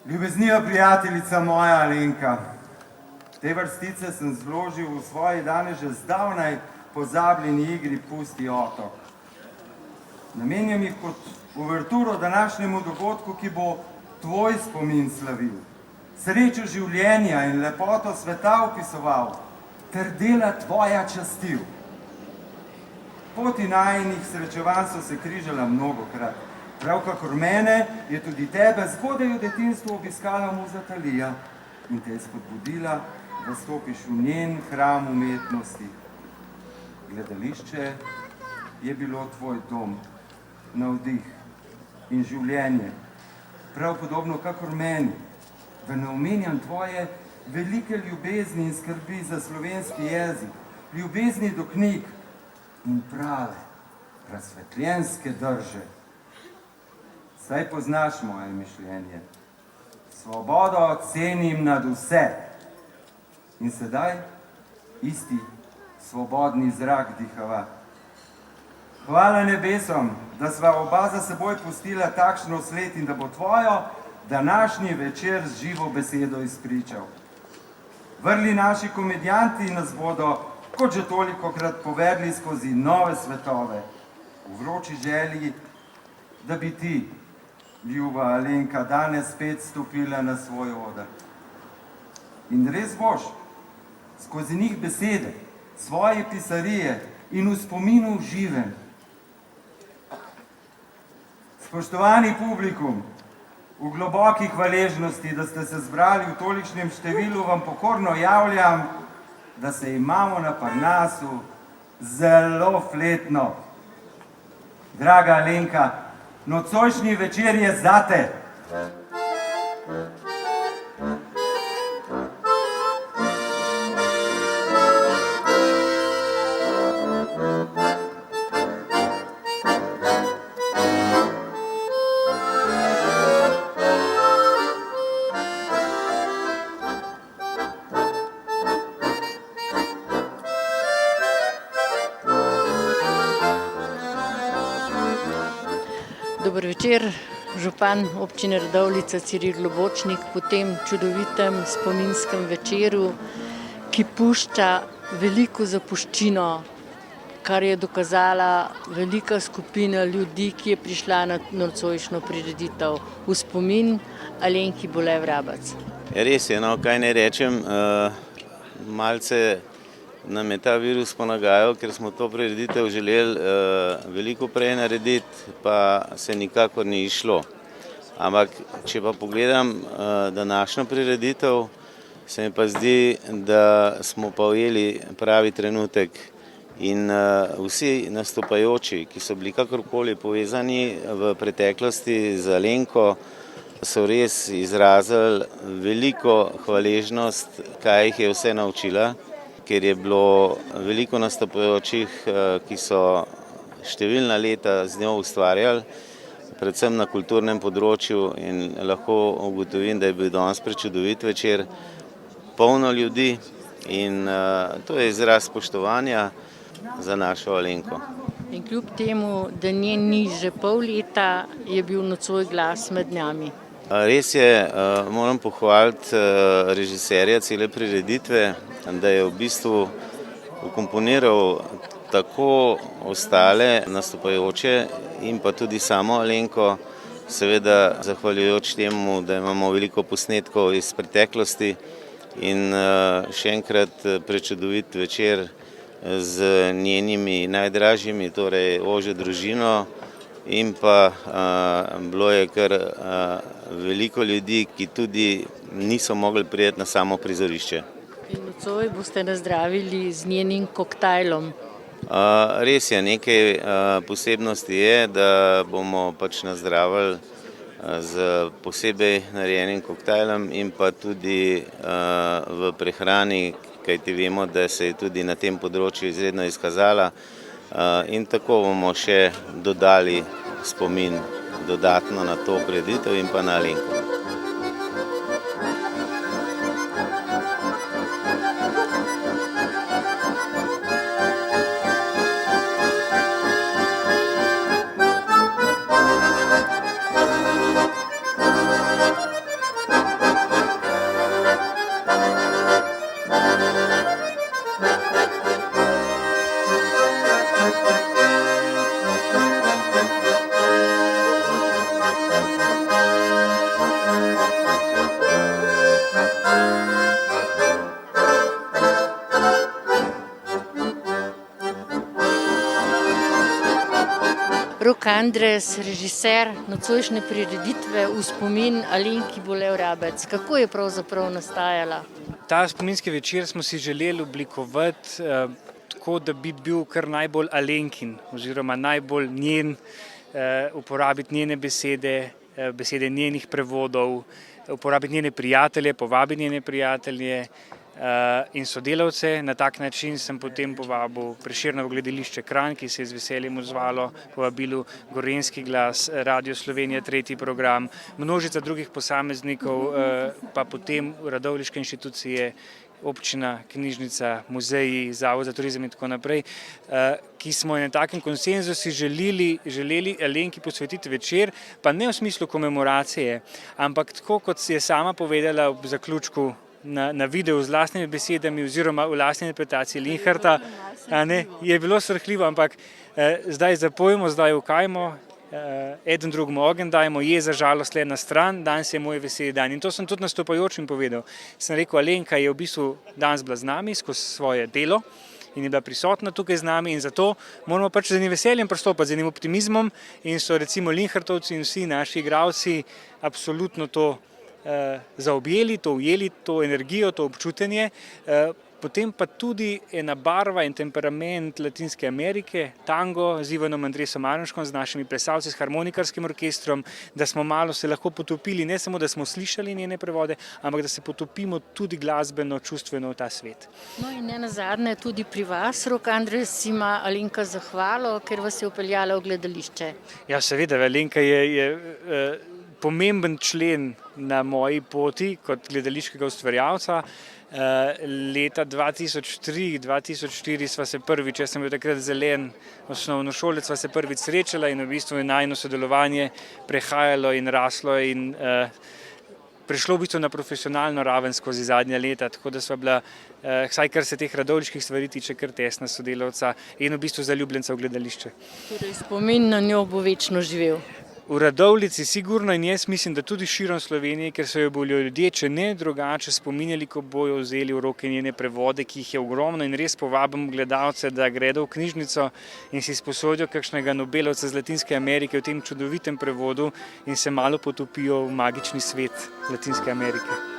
Ljubezniva prijateljica moja Alenka, te vrstice sem zložil v svoji danes že zdavnaj pozabljeni igri Pusti otok. Namenjam jih kot uverturo današnjemu dogodku, ki bo tvoj spomin slavil, srečo življenja in lepoto sveta opisoval, ter dela tvoja častil. Poti najinih srečevanj so se križala mnogokrat. Prav kakor mene je tudi tebe zgodaj v detinstvu obiskala muza Talija in te je spodbudila, da stopiš v njen hram umetnosti. Gledališče je bilo tvoj dom, navdih in življenje. Prav podobno kakor meni, da ne omenjam tvoje velike ljubezni in skrbi za slovenski jezik, ljubezni do knjig in prave, razsvetljenske drže. Saj poznaš moje mišljenje. Svobodo cenim nad vse. In sedaj isti svobodni zrak dihava. Hvala nebesom, da sva oba za seboj pustila takšno sled in da bo tvojo današnji večer z živo besedo izpričal. Vrli naši komedijanti nas bodo, kot že tolikokrat, povedli skozi nove svetove, v vroči želji, da bi ti, ljuba Alenka, danes spet stopila na svoj oder. In res boš, skozi njih besede, svoje pisarije in v spominu živen. Spoštovani publikum, v globoki hvaležnosti, da ste se zbrali v tolikšnem številu, vam pokorno javljam, da se imamo na Parnasu zelo fletno. Draga Alenka, nocojšnji večer je zate. Dober večer, župan občine Radovljica Ciril Globočnik, po tem čudovitem spominskem večeru, ki pušča veliko zapuščino, kar je dokazala velika skupina ljudi, ki je prišla na nocojšnjo prireditev v spomin Alenki Bole Vrabec. Res je, no, kaj ne rečem, malce nam je ta virus ponagajal, ker smo to prireditev želeli veliko prej narediti, pa se nikakor ni išlo. Ampak, če pa pogledam današnjo prireditev, se mi pa zdi, da smo pa ujeli pravi trenutek in vsi nastopajoči, ki so bili kakorkoli povezani v preteklosti z Alenko, so res izrazili veliko hvaležnost, kaj jih je vse naučila, ker je bilo veliko nastopajočih, ki so številna leta z njo ustvarjali, predvsem na kulturnem področju, in lahko ugotovim, da je bil danes prečudovit večer, polno ljudi in to je izraz spoštovanja za našo Alenko. In kljub temu, da nje ni že pol leta, je bil nocoj glas med nami. Res je, moram pohvaliti režiserja cele prireditve, da je v bistvu vkomponiral tako ostale nastopajoče in pa tudi samo Alenko, seveda zahvaljujoč temu, da imamo veliko posnetkov iz preteklosti in še enkrat prečudovit večer z njenimi najdražjimi, torej ožjo družino, in pa bilo je kar veliko ljudi, ki tudi niso mogli priti na samo prizorišče. In nocoj boste nazdravili z njenim koktajlom. Res je, nekaj posebnosti je, da bomo pač nazdravili z posebej narejenim koktajlom in pa tudi v prehrani, kajti vemo, da se je tudi na tem področju izredno izkazala, in tako bomo še dodali spomin dodatno na to prireditev in pa na Alenko. Rok Andres, režiser nocojšnje prireditve v spomin Alenki Bolev Rabec. Kako je pravzaprav nastajala? Ta spominski večer smo si želeli oblikovati tako, da bi bil kar najbolj Alenkin oziroma najbolj njen, uporabiti njene besede, besede njenih prevodov, uporabiti njene prijatelje, povabiti njene prijatelje in sodelavce. Na tak način sem potem povabil Prešernovo gledališče Kranj, ki se je z veseljem odzvalo povabilu, Gorenjski glas, Radio Slovenija, 3. program, množica drugih posameznikov, pa potem radovljiške inštitucije, občina, knjižnica, muzeji, Zavod za turizem in tako naprej, ki smo na takem konsenzu si želeli Alenki posvetiti večer, pa ne v smislu komemoracije, ampak tako, kot si je sama povedala ob zaključku na videu z lastnimi besedami oziroma v lastni interpretaciji Linharta, je bilo srhljivo, ampak zdaj zapojmo, zdaj ukajmo, eden drugemu ogenj dajmo, je za žalost le na stran, danes je moj veseli dan. In to sem tudi nastopajočim povedal. Sem rekel, Alenka je v bistvu danes bila z nami skozi svoje delo in je bila prisotna tukaj z nami in zato moramo pač z enim veseljem pristopati, z enim optimizmom in so recimo Linhartovci in vsi naši igralci absolutno to zaobjeli, to ujeli, to energijo, to občutenje. Potem pa tudi ena barva in temperament Latinske Amerike, tango z Ivanom Andresom Aronškom, z našimi plesalci, s harmonikarskim orkestrom, da smo malo se lahko potopili, ne samo, da smo slišali njene prevode, ampak da se potopimo tudi glasbeno, čustveno v ta svet. No in ne nazadnje tudi pri vas, Rok Andres, ima Alenka zahvalo, ker vas je vpeljala v gledališče. Ja, seveda, Alenka je pomemben člen na moji poti kot gledališkega ustvarjalca. Leta 2003-2004 sva se prvič, jaz sem bil takrat zelen osnovnošolec, sva se prvič srečala in v bistvu je najino sodelovanje prehajalo in raslo in prišlo v bistvu na profesionalno raven skozi zadnja leta, tako da sva bila, vsaj kar se teh radovljiških stvari tiče, kar tesna sodelavca in v bistvu zaljubljenca v gledališče. Torej spomin na njo bo večno živel. V Radovljici sigurno in jaz mislim, da tudi širom Slovenije, ker so jo bodo ljudje, če ne drugače, spominjali, ko bojo vzeli v roke njene prevode, ki jih je ogromno in res povabim gledalce, da gredo v knjižnico in si sposodijo kakšnega Nobelovca z Latinske Amerike v tem čudovitem prevodu in se malo potopijo v magični svet Latinske Amerike.